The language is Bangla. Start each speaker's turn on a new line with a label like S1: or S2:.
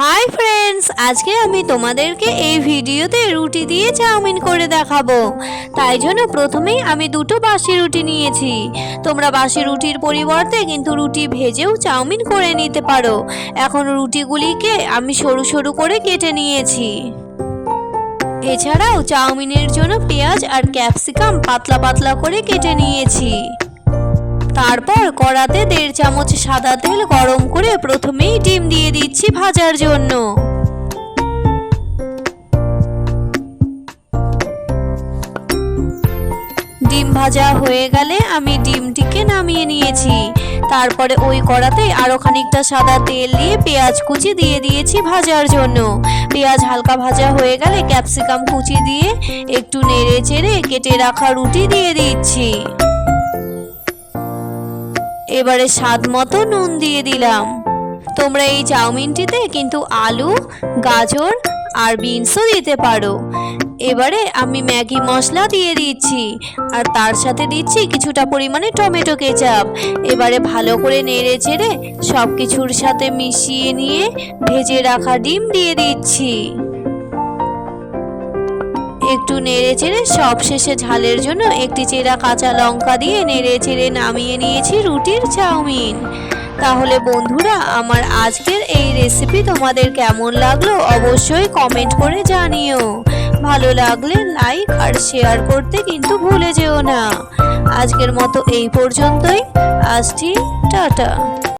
S1: হাই ফ্রেন্ডস, আজকে আমি তোমাদেরকে এই ভিডিওতে রুটি দিয়ে চাউমিন করে দেখাবো। তাই জন্য প্রথমেই আমি দুটো বাসি রুটি নিয়েছি। তোমরা বাসি রুটির পরিবর্তে কিন্তু রুটি ভেজেও চাউমিন করে নিতে পারো। এখন রুটিগুলিকে আমি সরু সরু করে কেটে নিয়েছি। এছাড়াও চাউমিনের জন্য পেঁয়াজ আর ক্যাপসিকাম পাতলা পাতলা করে কেটে নিয়েছি। তারপর কড়াতে 1.5 চামচ সাদা তেল গরম করে প্রথমেই ডিম দিয়ে দিচ্ছি ভাজার জন্য। ডিম ভাজা হয়ে গেলে আমি ডিমটিকে নামিয়ে নিয়েছি। তারপরে ওই কড়াতে আরো খানিকটা সাদা তেল দিয়ে পেঁয়াজ কুচি দিয়ে দিয়েছি ভাজার জন্য। পেঁয়াজ হালকা ভাজা হয়ে গেলে ক্যাপসিকাম কুচি দিয়ে একটু নেড়ে চেড়ে কেটে রাখা রুটি দিয়ে দিচ্ছি। এবারে স্বাদ মতো নুন দিয়ে দিলাম। তোমরা এই চাউমিনটিতে কিন্তু আলু, গাজর আর বিনসও দিতে পারো। এবারে আমি ম্যাগি মশলা দিয়ে দিচ্ছি আর তার সাথে দিচ্ছি কিছুটা পরিমাণে টমেটো কেচাপ। এবারে ভালো করে নেড়ে চেড়ে সব কিছুর সাথে মিশিয়ে নিয়ে ভেজে রাখা ডিম দিয়ে দিচ্ছি। একটু নেড়ে চেড়ে সব শেষে ঝালের জন্য একটি চেরা কাঁচা লঙ্কা দিয়ে নেড়ে চেড়ে নামিয়ে নিয়েছি রুটির চাউমিন। তাহলে বন্ধুরা, আমার আজকের এই রেসিপি তোমাদের কেমন লাগলো অবশ্যই কমেন্ট করে জানিও। ভালো লাগলে লাইক আর শেয়ার করতে কিন্তু ভুলে যেও না। আজকের মতো এই পর্যন্তই। আসছি, টাটা।